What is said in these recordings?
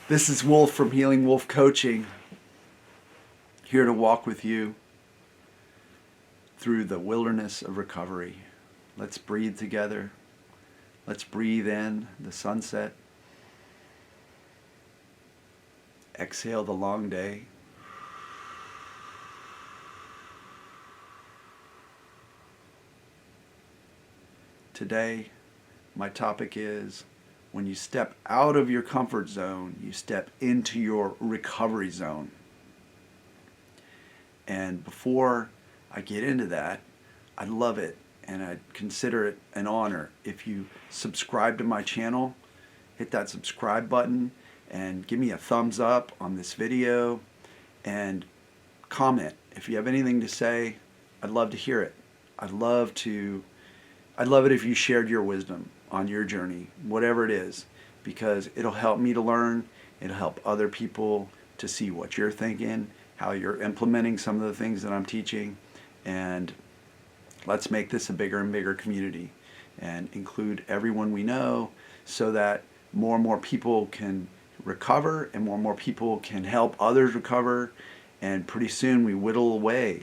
This is Wolf from Healing Wolf Coaching, here to walk with you through the wilderness of recovery. Let's breathe together. Let's breathe in the sunset. Exhale the long day. Today, my topic is when you step out of your comfort zone, you step into your recovery zone. And before I get into that, I'd love it and I'd consider it an honor if you subscribe to my channel, hit that subscribe button, and give me a thumbs up on this video and comment. If you have anything to say, I'd love to hear it. I'd love it if you shared your wisdom on your journey, whatever it is, because it'll help me to learn. It'll help other people to see what you're thinking, how you're implementing some of the things that I'm teaching, and let's make this a bigger and bigger community and include everyone we know so that more and more people can recover and more people can help others recover, and pretty soon we whittle away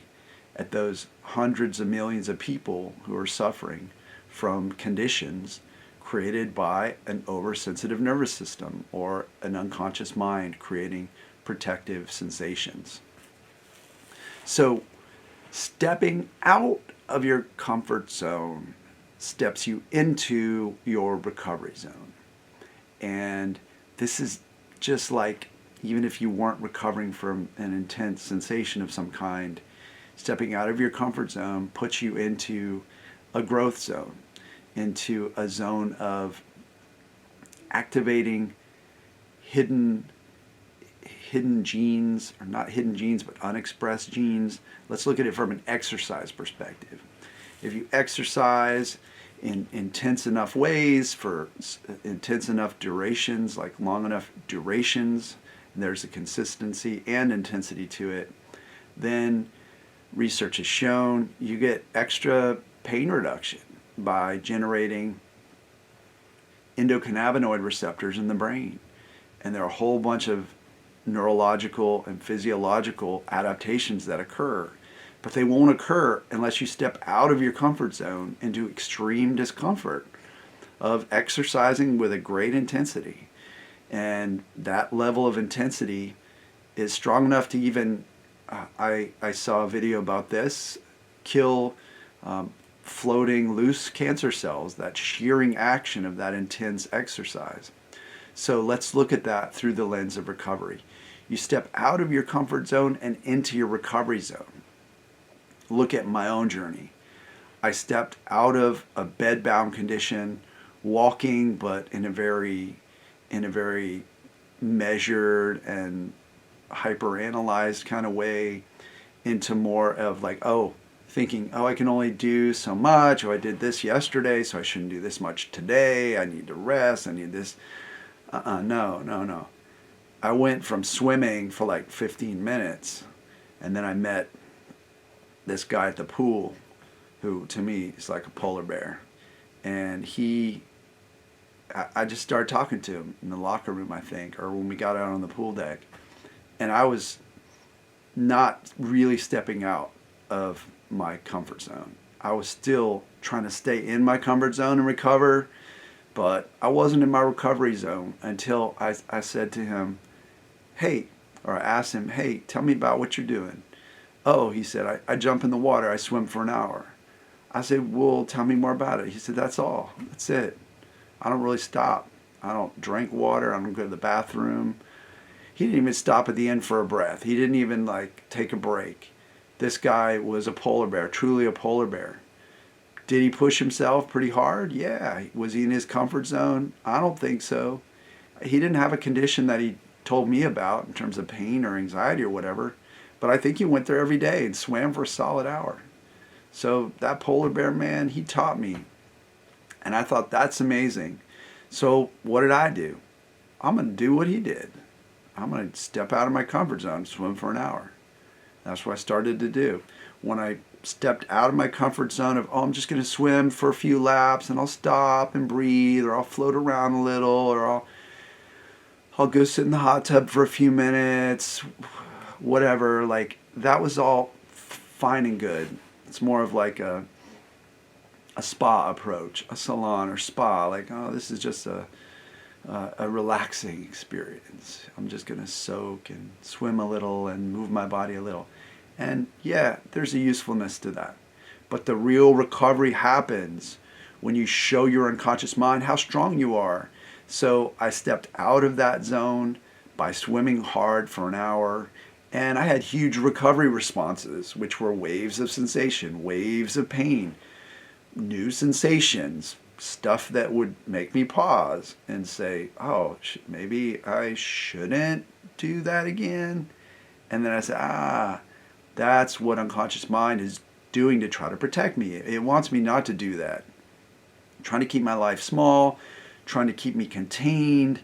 at those hundreds of millions of people who are suffering from conditions created by an oversensitive nervous system or an unconscious mind creating protective sensations. So stepping out of your comfort zone steps you into your recovery zone. And this is just like, even if you weren't recovering from an intense sensation of some kind, stepping out of your comfort zone puts you into a growth zone, into a zone of activating hidden genes, or not hidden genes, but unexpressed genes. Let's look at it from an exercise perspective. If you exercise in intense enough ways for intense enough durations, like long enough durations, and there's a consistency and intensity to it, then research has shown you get extra pain reduction by generating endocannabinoid receptors in the brain. And there are a whole bunch of neurological and physiological adaptations that occur, but they won't occur unless you step out of your comfort zone into extreme discomfort of exercising with a great intensity. And that level of intensity is strong enough to even, I saw a video about this, kill floating loose cancer cells, that shearing action of that intense exercise. So let's look at that through the lens of recovery. You step out of your comfort zone and into your recovery zone. Look at my own journey. I stepped out of a bedbound condition, walking, but in a very measured and hyper-analyzed kind of way, into more of like, thinking, I can only do so much. I did this yesterday, so I shouldn't do this much today. I need to rest. I need this. No. I went from swimming for like 15 minutes, and then I met this guy at the pool who, to me, is like a polar bear. And I just started talking to him in the locker room, I think, or when we got out on the pool deck. And I was not really stepping out of my comfort zone. I was still trying to stay in my comfort zone and recover, but I wasn't in my recovery zone until I said to him, I asked him, hey, tell me about what you're doing. He said, I jump in the water, I swim for an hour. I said, well, tell me more about it. He said, that's all, that's it. I don't really stop. I don't drink water, I don't go to the bathroom. He didn't even stop at the end for a breath. He didn't even take a break. This guy was a polar bear, truly a polar bear. Did he push himself pretty hard? Yeah. Was he in his comfort zone? I don't think so. He didn't have a condition that he told me about in terms of pain or anxiety or whatever, but I think he went there every day and swam for a solid hour. So that polar bear man, he taught me. And I thought, that's amazing. So what did I do? I'm going to do what he did. I'm going to step out of my comfort zone, swim for an hour. That's what I started to do. When I stepped out of my comfort zone of, I'm just going to swim for a few laps and I'll stop and breathe, or I'll float around a little, or I'll go sit in the hot tub for a few minutes, whatever. Like, that was all fine and good. It's more of like a spa approach, a salon or spa. Like, oh, this is just a relaxing experience. I'm just going to soak and swim a little and move my body a little. And yeah, there's a usefulness to that. But the real recovery happens when you show your unconscious mind how strong you are. So I stepped out of that zone by swimming hard for an hour, and I had huge recovery responses, which were waves of sensation, waves of pain, new sensations, stuff that would make me pause and say, oh, maybe I shouldn't do that again. And then I say, that's what unconscious mind is doing to try to protect me. It wants me not to do that. Trying to keep my life small, trying to keep me contained,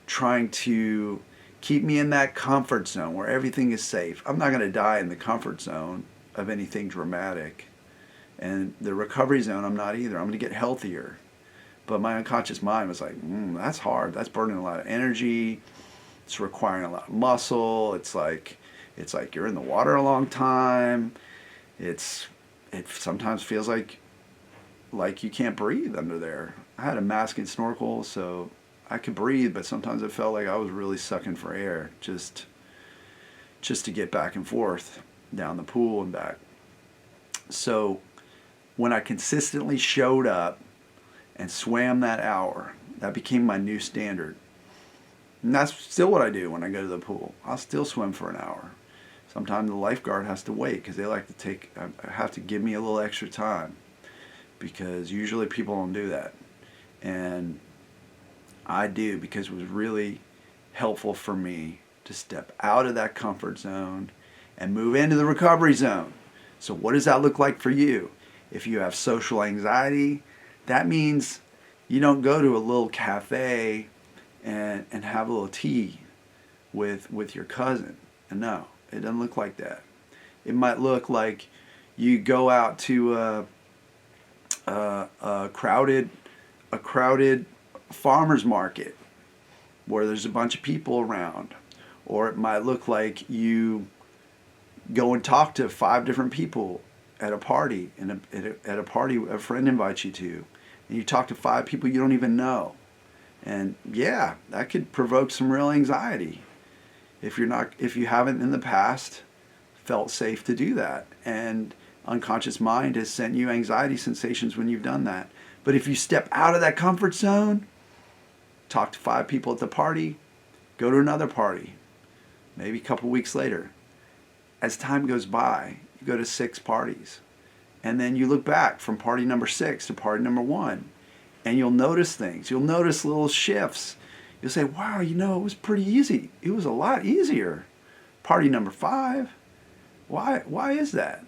trying to keep me in that comfort zone where everything is safe. I'm not going to die in the comfort zone of anything dramatic. And the recovery zone, I'm not either. I'm going to get healthier. But my unconscious mind was like, that's hard. That's burning a lot of energy. It's requiring a lot of muscle. It's like you're in the water a long time. It sometimes feels like you can't breathe under there. I had a mask and snorkel, so I could breathe, but sometimes it felt like I was really sucking for air just to get back and forth down the pool and back. So when I consistently showed up and swam that hour, that became my new standard. And that's still what I do when I go to the pool. I'll still swim for an hour. Sometimes the lifeguard has to wait because they like to have to give me a little extra time, because usually people don't do that. And I do, because it was really helpful for me to step out of that comfort zone and move into the recovery zone. So what does that look like for you? If you have social anxiety, that means you don't go to a little cafe and have a little tea with your cousin. And no, it doesn't look like that. It might look like you go out to a crowded farmer's market where there's a bunch of people around. Or it might look like you go and talk to 5 different people at a party, at a party a friend invites you to, and you talk to 5 people you don't even know. And yeah, that could provoke some real anxiety if you haven't in the past felt safe to do that. And unconscious mind has sent you anxiety sensations when you've done that. But if you step out of that comfort zone, talk to 5 people at the party, go to another party, maybe a couple weeks later, as time goes by, you go to 6 parties. And then you look back from party number 6 to party number 1, and you'll notice things. You'll notice little shifts. You'll say, wow, it was pretty easy. It was a lot easier. Party number 5, why is that?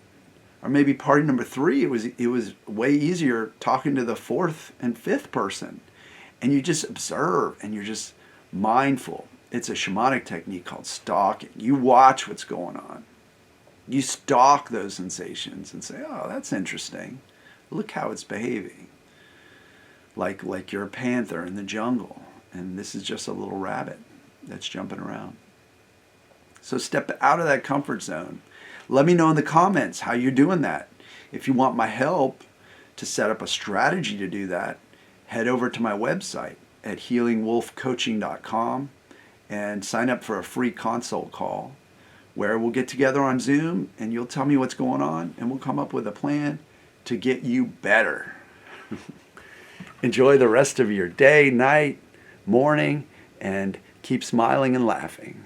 Or maybe party number 3, it was way easier talking to the 4th and 5th person. And you just observe and you're just mindful. It's a shamanic technique called stalking. You watch what's going on. You stalk those sensations and say, oh, that's interesting. Look how it's behaving. Like you're a panther in the jungle, and this is just a little rabbit that's jumping around. So step out of that comfort zone. Let me know in the comments how you're doing that. If you want my help to set up a strategy to do that, head over to my website at healingwolfcoaching.com and sign up for a free consult call where we'll get together on Zoom and you'll tell me what's going on and we'll come up with a plan to get you better. Enjoy the rest of your day, night, morning, and keep smiling and laughing.